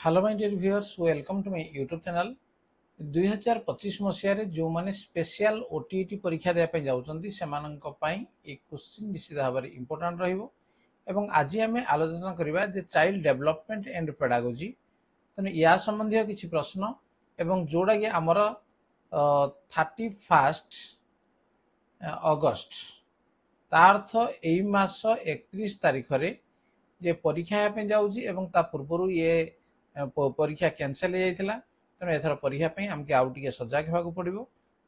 Hello my dear viewers, welcome to my YouTube channel. 2025 मसीह जो माने स्पेशल ओटीईटी परीक्षा देया जाउछंती सेमानंक पई एक क्वेश्चन निश्चित भाव में इंपोर्टेंट रहिबो एवं आज आम आलोचना करबा जे चाइल्ड डेवलपमेंट एंड पेडागोजी तने या संबंधी किछि प्रश्न एवं जोडा कि हमर 31 अगस्त तार्थ एई मास 31 तारिख रे जे परीक्षा पे जाउजी एवं ता पूर्वरु ये परीक्षा कैंसल हो जाइथिला। तेणु एथर परीक्षा पे आमके आउ टिके सजग होबाक पड़िबो।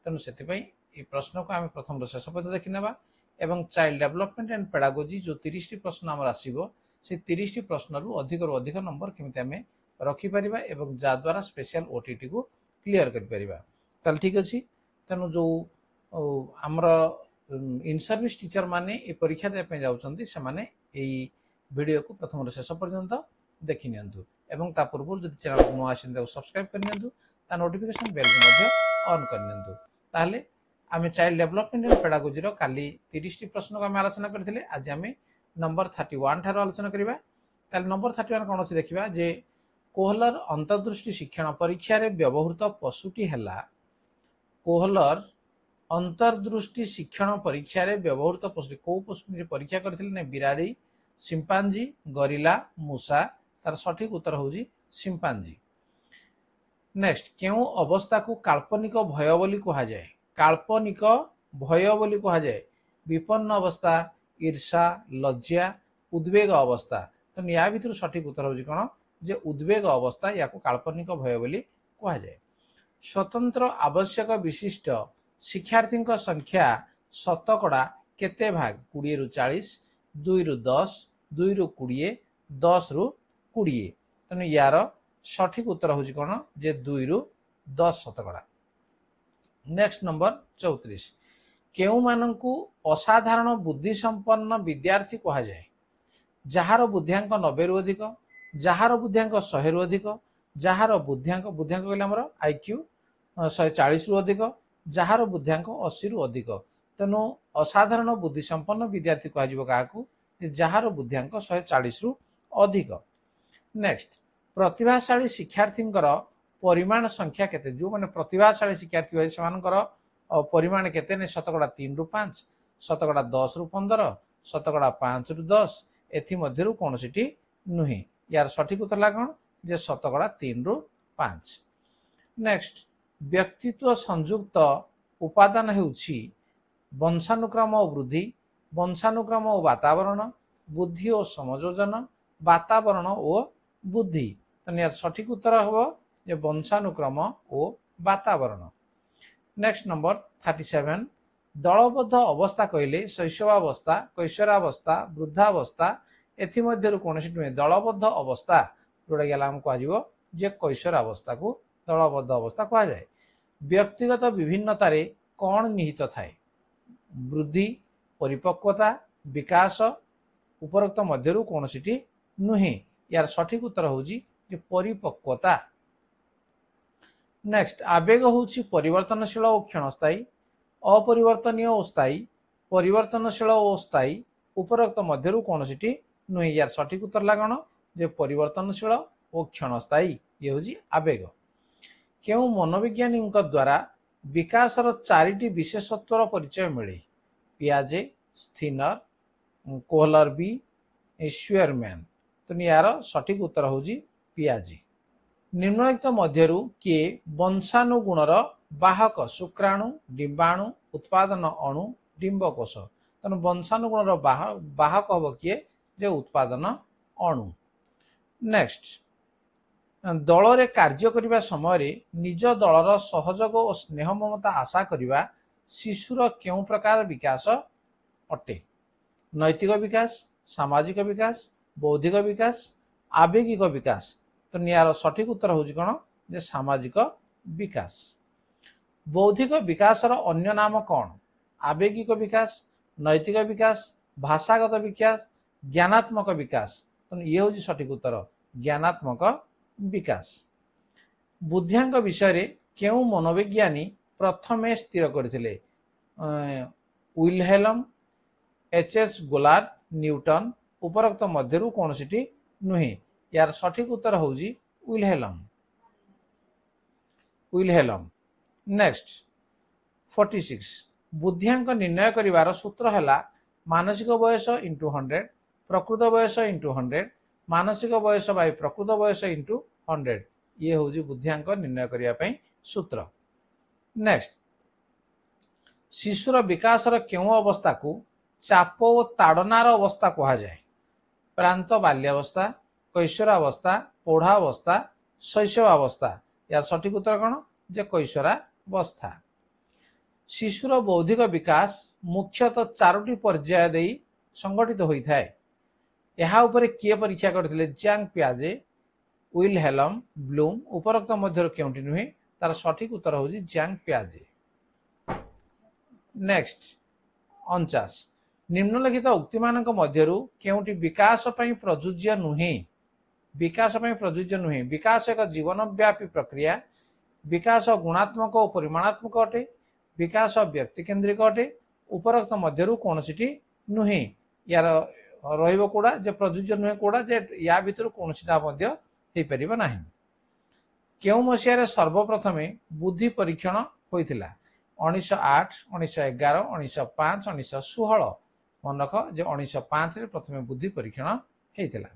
तेणु सेति पई ए प्रश्न को आम प्रथम शेष पर्यंत देखि नेबा एवं चाइल्ड डेवलपमेंट एंड पेडागोजी जो 30 टी प्रश्न हमर आसीबो से 30 टी प्रश्न रु अधिक नंबर केमिति आमे रखि परिबा एवं जा द्वारा स्पेशल ओटीटी को क्लियर करि परिबा। ताल ठीक अछि। तेणु जो हमर इन सर्विस टीचर माने ए परीक्षा दे पे जाउछंती से माने एई वीडियो को प्रथम शेष पर्यंत देखि नियंतु एवं ता पूर्व जदि चैनल को नुआ आछन सब्सक्राइब कर नियंतु ता नोटिफिकेशन बेल को मध्य ऑन कर नियंतु। ताहले आमे चाइल्ड डेवलपमेंट एंड पेडागोजी रो काली 30 टी प्रश्न को आमे आलोचना करथिले। आज आमे नंबर 31 थारो आलोचना करिबा। काली नंबर 31 कोन अछि देखिबा जे कोहलर अंतर्दृष्टि शिक्षण परीक्षा रे व्यवहृत पशुटी हैला। कोहलर अंतर्दृष्टि शिक्षण परीक्षा रे व्यवहृत पशु को पशु परीक्षा करथिले ने बिराड़ी, सिंपांजी, गरिला, मूसा। तार सठिक उत्तर होउजी सिंपांजी। नेक्स्ट केउ अवस्था को काल्पनिक भय बोली कहा जाए? काल्पनिक भय बोली कहा जाए विपन्न अवस्था, ईर्षा, लज्जा, उद्वेग अवस्था। तो या भितर सठिक उत्तर होउजी कोन जे उद्वेग अवस्था या को काल्पनिक भय बोली कहा जाए। स्वतंत्र आवश्यक विशिष्ट शिक्षार्थी संख्या शतकड़ा केते भाग? 20 रु 40, 2 रु 10, 2 रु 20, 10 रु 20। तेणु यार सठिक उत्तर होउजी कोन जे 2 रु 10 शतकड़ा। नेक्स्ट नंबर 34 केउ माननकु असाधारण बुद्धि संपन्न विद्यार्थी कहा जाए? जहार बुद्धियांक 90 रु अधिक, जहार बुद्धियांक 100 रु अधिक, जहार बुद्धियांक कहले हमर आईक्यू 140 रु अधिक, जहार बुद्धियांक 80 रु अधिक। तेणु असाधारण बुद्धि संपन्न विद्यार्थी कहा जिवो काहाकू जहार बुद्धियांक 140 रु अधिक। नेक्स्ट प्रतिभाशाली शिक्षार्थी परिमाण संख्या केते? जो माने प्रतिभाशाली शिक्षार्थी होय सेमानकर परिमाण केते ने शतकड़ा 3 रु 5, शतकड़ा 10 रु 15, शतकड़ा 5 रु 10 एथि मध्यरु कोनोसिटी नुहे। यार सठिक उत्तर ला कोन जे शतकड़ा 3 रु 5। नेक्स्ट व्यक्तित्व संयुक्त उपादान हेउछि वंशानुक्रम और वृद्धि, वंशानुक्रम और वातावरण, बुद्धि और समयोजन, वातावरण और बुद्धि। तो यार सठिक उत्तर हम जे वंशानुक्रम और वातावरण। नेक्स्ट नंबर 37 दलबद्ध अवस्था कहले शैशवावस्था, कैशोरावस्था, वृद्धावस्था एथि मध्यरु कोनोसी नुहे। दलबद्ध अवस्था जोड़ा गेला हम कह जे कैशोरावस्था को दलबद्ध अवस्था कहा जाए। व्यक्तिगत विभिन्नतारे कौन निहित थाए? वृद्धि, परिपक्वता, विकास उपरोक्त मध्यरु कोनोसिटी नुहे। यार सठिक उत्तर होउजी जे परिपक्वता। नेक्स्ट आवेग होउछि परिवर्तनशील और क्षणस्थायी, अपरिवर्तनीय और स्थायी, परिवर्तनशील और स्थायी उपरोक्त मध्यरु कोनोसिटी नुहे। यार सठिक उत्तर लागण जे परिवर्तनशील और क्षणस्थायी ये होउछि आवेग। केउ मनोविज्ञानी द्वारा विकासर 4टी विशेषत्वर परिचय मिले? पियाजे, स्थिनर, कोहलर बी, स्वेयरमैन। तो यार सठिक उत्तर होउजी पियाजे। निम्नलिखित मध्यरु के वंशानुगुणर बाहक? शुक्राणु, डिंबाणु, उत्पादन अणु, डिंबकोश। तेणु वंशानुगुणर बाहक हम किए जे उत्पादन अणु। नेक्स्ट दल रे कार्य करिबा समय निज दलर सहयोग और स्नेह ममता आशा करिबा शिशुर केउ प्रकार विकास अटे? नैतिक विकास, सामाजिक विकास, बौद्धिक विकास, आवेगिक विकास। तो यार सठिक उत्तर होउछि कोन जे सामाजिक विकास। बौद्धिक विकासर अन्य नाम कौन? आवेगिक विकास, नैतिक विकास, भाषागत विकास, ज्ञानात्मक विकास। तो ये होउछि सठिक उत्तर ज्ञानात्मक विकास। बुद्धियांक विषय रे केउ मनोविज्ञानी प्रथमे स्थिर करथिले? Wilhelm, HS. गोलार्ध, न्यूटन उपरोक्त मध्यरु कोनोसिटी नुहे। यार सठिक उत्तर होउछि विलहेलम। नेक्स्ट 46 बुद्धियांक निर्णय करिवार सूत्र है मानसिक बयस इंटू 100 प्रकृत बयस इंटू 100 मानसिक बयस बाय प्रकृत बयस इंटू 100 ये हूँ बुद्धियांक निर्णय करने सूत्र। नेक्स्ट शिशुर विकास क्यों अवस्था को चाप और ताड़नार अवस्था कह जाए? प्रांत बाल्यावस्था, कैशोरावस्था, पौढ़ावस्था, शैशवावस्था। यार सठिक उत्तर कौन? जे कैशोरावस्था। शिशुर बौद्धिक विकास मुख्यतः 4टी पर्याय दे संगठित होता है। यह उपरे किए परीक्षा करथिले? ज़ांग पियाजे, विलहेलम, ब्लूम। उपरोक्त मध्य क्योंटी नुहे? तार सठिक उत्तर हूँ ज़ांग पियाजे। नेक्स्ट 49 निम्नलिखित उक्ति मानक मध्यरु केउटी विकास पई प्रयोज्य नुहे? विकास पई प्रयोज्य नुहे। विकास एक जीवनव्यापी प्रक्रिया। विकास गुणात्मक और परिमाणात्मक अटे। विकास व्यक्ति केन्द्रिक अटे। उपरोक्त मध्यरु कौनसीटी नुहे? यार रहिबो कोडा जे प्रयोज्य नुहे कोडा जे या भितर कौनसीटा मध्य हेई परिबो नाही। केउ मसिया रे सर्वप्रथमे बुद्धि परीक्षण होइतिला? 1908, 1911, 1905, 1916। मन रख जे 1905 रे प्रथमे बुद्धि परीक्षण हेइतिला।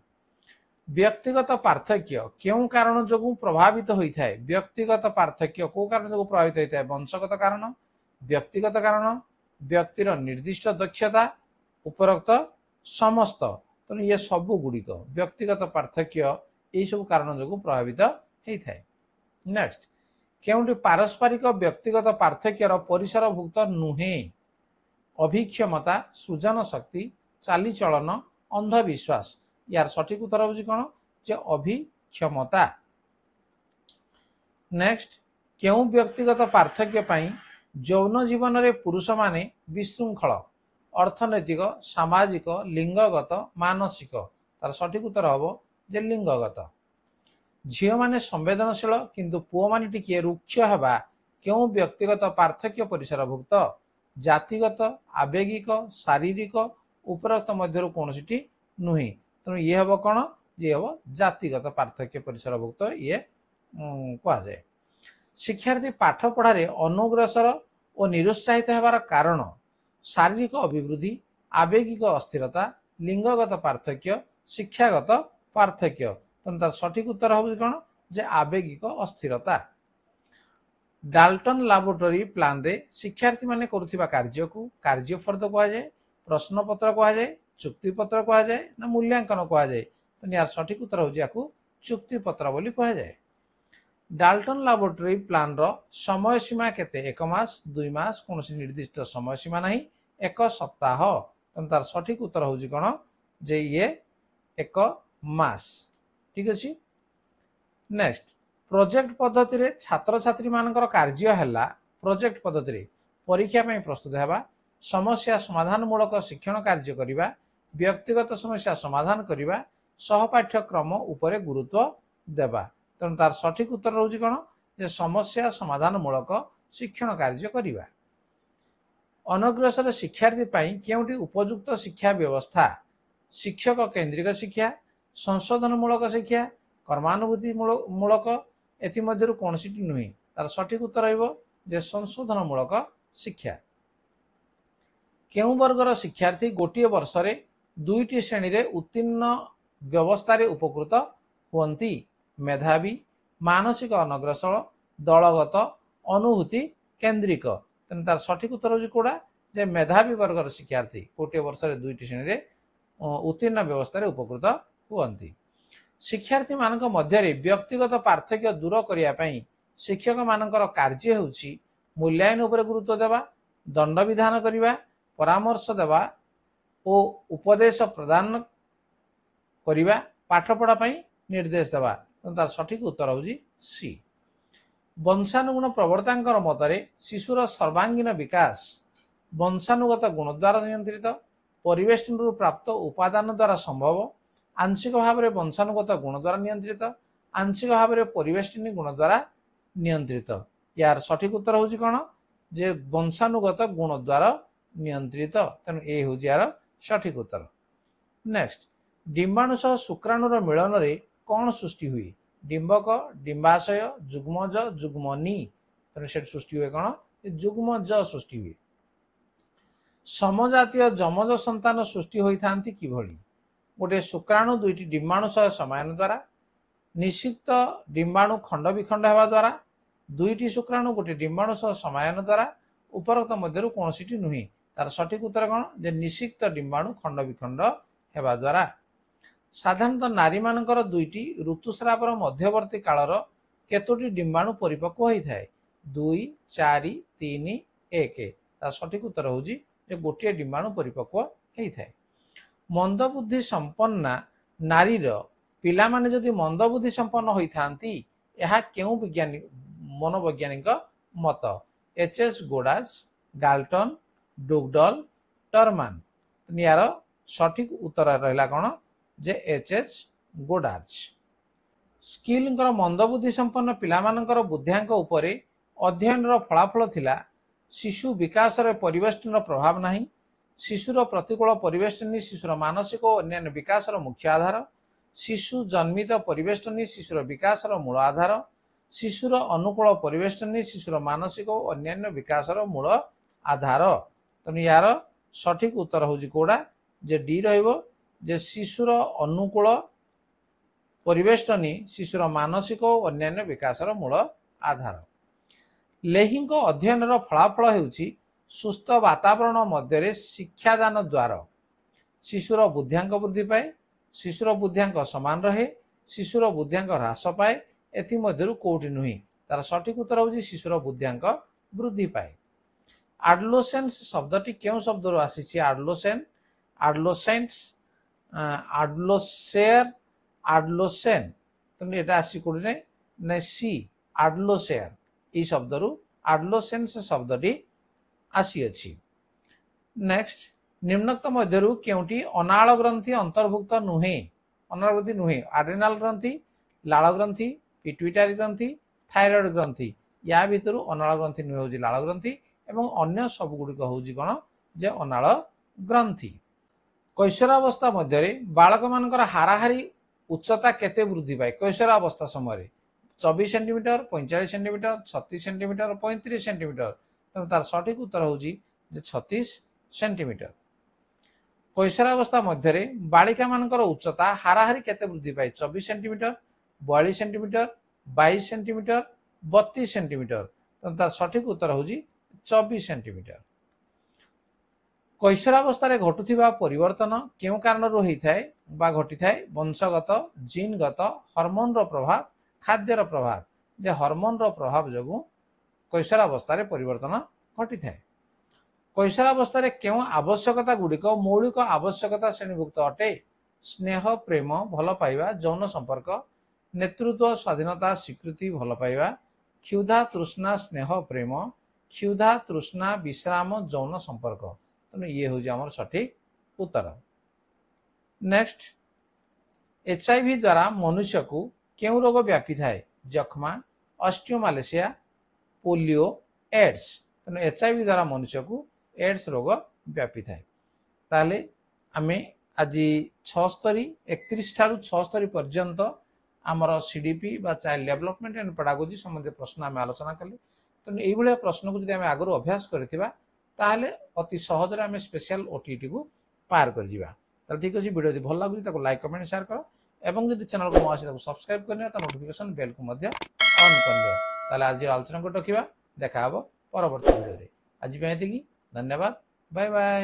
व्यक्तिगत पार्थक्य क्यों कारण जो प्रभावित होता है? व्यक्तिगत पार्थक्य को कारण जो प्रभावित होता है? वंशगत कारण, व्यक्तिगत कारण, व्यक्तिर निर्दिष्ट दक्षता, उपरोक्त समस्त। तो ये सब गुड़िक व्यक्तिगत पार्थक्य यही सब कारण जो प्रभावित होता है। नेक्स्ट केउंटी पारस्परिक व्यक्तिगत पार्थक्यर परिसरभुक्त नुहे? अभिक्षमता, सृजन शक्ति, चालीचलन, अंधविश्वास। यार सठिक उत्तर हूँ कौन? जे अभिक्षमता। नेक्स्ट केउ व्यक्तिगत पार्थक्य पई यौन जीवन रे पुरुष माने विशृंखल, अर्थनैतिक, सामाजिक, लिंगगत, मानसिक। तार सठिक उत्तर हम जे लिंगगत। झील माने संवेदनशील किंतु पुओ माने टिके रुक्ष हेबा केउ व्यक्तिगत पार्थक्य परिसरभुक्त? जातिगत, आवेगिक, शारीरिक। उपरोक्त मध्य कौनसी नुहे? तेणु ये हम कौन? ये हम जातिगत पार्थक्य परिसरभुक्त ये कह जाए। शिक्षार्थी पाठ पढ़ारे अनुग्रसर और निरुत्साहित होबार कारण? शारीरिक अभिवृद्धि, आवेगिक अस्थिरता, लिंगगत पार्थक्य, शिक्षागत पार्थक्य। तार सठिक उत्तर हूँ कौन? जे आवेगिक अस्थिरता। डाल्टन लैबोरेटरी प्लान रे शिक्षार्थी माने करुथिबा कार्य को कार्यफर्द कह जाए, प्रश्नपत्र कह जाए, चुक्तिपत्र कह जाए ना मूल्यांकन कह जाए? तो यार सठिक उत्तर हूँ या चुक्तिपत्र बोली कह जाए। डाल्टन लैबोरेटरी प्लान रो समय सीमा केते? 1 मास, 2 मास, कौन निर्दिष्ट समय सीमा नहीं, 1 सप्ताह। तो तार सठिक उत्तर हूँ कौन? जे ये 1 मास। ठीक अच्छे। नेक्स्ट प्रोजेक्ट पद्धति रे छात्र छात्री मानकर कार्य है प्रोजेक्ट पद्धति रे परीक्षा में प्रस्तुत हेबा, समस्या समाधान मूलक शिक्षण कार्य करिबा, व्यक्तिगत समस्या समाधान करिबा, सहपाठ्यक्रम उपरे गुरुत्व देबा। तेणु तार सठिक उत्तर रहउछि कोन? जे समस्या समाधान मूलक शिक्षण कार्य करिबा। अनग्रसर शिक्षार्थी पई केउटी उपयुक्त शिक्षा व्यवस्था? शिक्षक केन्द्रिक शिक्षा, संशोधन मूलक शिक्षा, कर्मानुभूति मूलक। एमध्य कौन सी नुहे? तार सठिक उत्तर रही संशोधन मूलक शिक्षा। केउ वर्गर शिक्षार्थी गोटे वर्ष रे 2टी श्रेणी रे उत्तीर्ण व्यवस्था रे उपकृत हुअन्ति? मेधावी, मानसिक अनग्रसर, दलगत, अनुभूति केन्द्रिक। तेणु तार सठिक उत्तर हूँ कौड़ा? जे मेधावी वर्गर शिक्षार्थी गोटे वर्ष रे 2टी श्रेणी रे उत्तीर्ण व्यवस्था रे उपकृत हुअन्ति। शिक्षार्थी मानक मध्य व्यक्तिगत पार्थक्य दूर करिया पई शिक्षक मानकर कार्य हेउछि मूल्यांकन उपरे गुरुत्व देवा, दंड विधान करिबा, परामर्श देवा ओ उपदेश प्रदान करिबा, पाठ पढ़ा पई निर्देश देवा। तार सठिक उत्तर हूँ सी। वंशानुगुण प्रवर्तकर मतरे शिशुर सर्वांगीन विकास वंशानुगत गुण द्वारा नियंत्रित, परिवेष्टन प्राप्त उपादान द्वारा संभव, आंशिक भाव में वंशानुगत गुण द्वारा नियंत्रित, आंशिक भाव में परिवेष्टिनी गुण द्वारा नियंत्रित। यार सठिक उत्तर हूँ कौन? जे वंशानुगत गुण द्वारा नियंत्रित। तेणु ये हूँ यार सठिक उत्तर। नेक्स्ट डिंबाणु सह शुक्राणुर मिलन रे कौन सृष्टि हुए? डिंबक डिंबाशय जुग्मज जुग्मनी तेणु से सृष्टि हुए कौन जुग्मज सृष्टि हुए समजातीय जमज संतान सृष्टि होता किभली गोटे शुक्राणु दुईटी डिंबाणु सह समायन द्वारा निषिक्त डिंबाणु खंड विखंड होगा द्वारा दुईटी शुक्राणु गोटे डिंबाणु सह समायन द्वारा उपरोक्त मध्य कौन सी नुहे तार सठिक उत्तर कौन जे निषिक्त डिंबाणु खंड विखंड होगा द्वारा साधारणतः नारी मानकर दुईटी ऋतुस्रावर मध्यवर्ती कालर केतोटी डिंबाणु परिपक्व होता है 2 4 3 1 तार सठिक उत्तर हूँ गोटे डिंबाणु परिपक्व होता है मंदबुद्धि संपन्ना नारीर पिला माने जदि मंदबुद्धि संपन्न होता केउ विज्ञानी मनोवैज्ञानिक मत एच.एस. गोडास गाल्टन डुगडल टर्मान यार सठिक उत्तर रहा कौन जे एच.एस. गोडार्च स्किल मंदबुद्धि संपन्न पिलामानंकर बुद्ध्यांक उपरे अध्ययन फलाफल थिला शिशु विकास परिवेष्टन प्रभाव नहीं शिशुर प्रतिकूल परिवेष्टनी शिशुर मानसिक और अन्य विकास मुख्य आधार शिशु जन्मित परिवेष्टनी शिशुर विकास मूल आधार शिशुर अनुकूल परिवेष्टनी शिशुर मानसिक और अन्य विकास मूल आधार तेणु यार सठिक उत्तर हूँ कौड़ा जे डी रे शिशुर अनुकूल परिवेष्टनी शिशुर मानसिक और अन्य विकास मूल आधार लेही अध्ययन फलाफल होउछि सुस्थ वातावरण मध्य शिक्षादान द्वारा शिशुर बुद्ध्यांक वृद्धि पाए शिशुर बुद्ध्यांक समान रहे शिशुर बुद्ध्यांक ह्रास पाए एमध्य कौटी नुहे तार सठिक उत्तर हूँ शिशुर बुद्ध्यांक वृद्धि पाए आडलोसेंस शब्दटी क्यों शब्द आसी आडलोसेन आडलोसेंस आडलोसेयर आडलोसेन तेणु यहाँ आसी कौटी ना सी आडलोसेयर ये शब्द रु आडलोसेंस शब्दटी आसी अछि नेक्स्ट निम्नोक्त मध्य केउटी अनाल ग्रंथि अंतर्भुक्त नुहे अनाल ग्रंथि नुहे आड्रेनाल ग्रंथि लाल ग्रंथि पिट्यूटरी ग्रंथि थायराइड ग्रंथि या भितर अनाल ग्रंथि नुहे हूँ लाल ग्रंथि एवं अन्य सब गुड़िक हूँ कौन जे अनाल ग्रंथि कैशोरावस्था मध्य बालक मानकर हाराहारी उच्चता केते वृद्धि पाए कैशोरावस्था समय 24 सेंटीमीटर 45 सेंटीमीटर 36 सेंटीमीटर 35 सेंटीमीटर तेणु तार सठिक उत्तर हूँ 36 सेंटीमीटर कैशोरावस्था मध्य बालिका मानकर उच्चता हाराहारी केते वृद्धि पाए 24 सेंटीमीटर 42 सेंटीमीटर 22 सेंटीमीटर 32 सेंटीमीटर तेणु तार सठिक उत्तर हूँ 24 सेंटीमीटर कैशोरावस्था घटुवा परिवर्तन क्यों कारण होता है बा घटी थाए वंशगत जीनगत हर्मोन प्रभाव खाद्यर प्रभाव जे हर्मोन प्रभाव जो कैशोरावस्था परिवर्तन घटी थाए कैशोरावस्था क्यों आवश्यकता गुड़िक मौलिक आवश्यकता श्रेणीभुक्त अटे स्नेह प्रेम भल पाइबा यौन संपर्क नेतृत्व स्वाधीनता स्वीकृति भल पाइबा क्षुधा तृष्णा स्नेह प्रेम क्षुधा तृष्णा विश्राम यौन संपर्क तेणु ये हूँ आम सठिक उत्तर नेक्स्ट एचआईवी द्वारा मनुष्य को क्यों रोग व्यापी थाए जख्मा ऑस्टियोमालेशिया पोलियो एड्स तेणु एचआईवी द्वारा मनुष्य को एड्स रोग व्यापी थाए ताले आमे आज 76 31 ठारू 76 पर्यंत आमर सीडीपी बा चाइल्ड डेवलपमेंट एंड पेडागोजी संबंधी प्रश्न आम आलोचना कले तेणु ये प्रश्न को जब आगु अभ्यास करथिबा ताहले अति सहज रे आम स्पेशल ओटीटी को पार कर जिबा ताले ठीक अछि वीडियो भल लागुची ताको लाइक कमेंट शेयर करो एवं जदि चैनल को आसी ताको सब्सक्राइब करने ता नोटिफिकेशन बेल को मध्य ऑन कर ले ताले आज आलोचना को रखिबा देखा हबो परवर्ती वीडियो रे आज पे एतिकी धन्यवाद बाय बाय।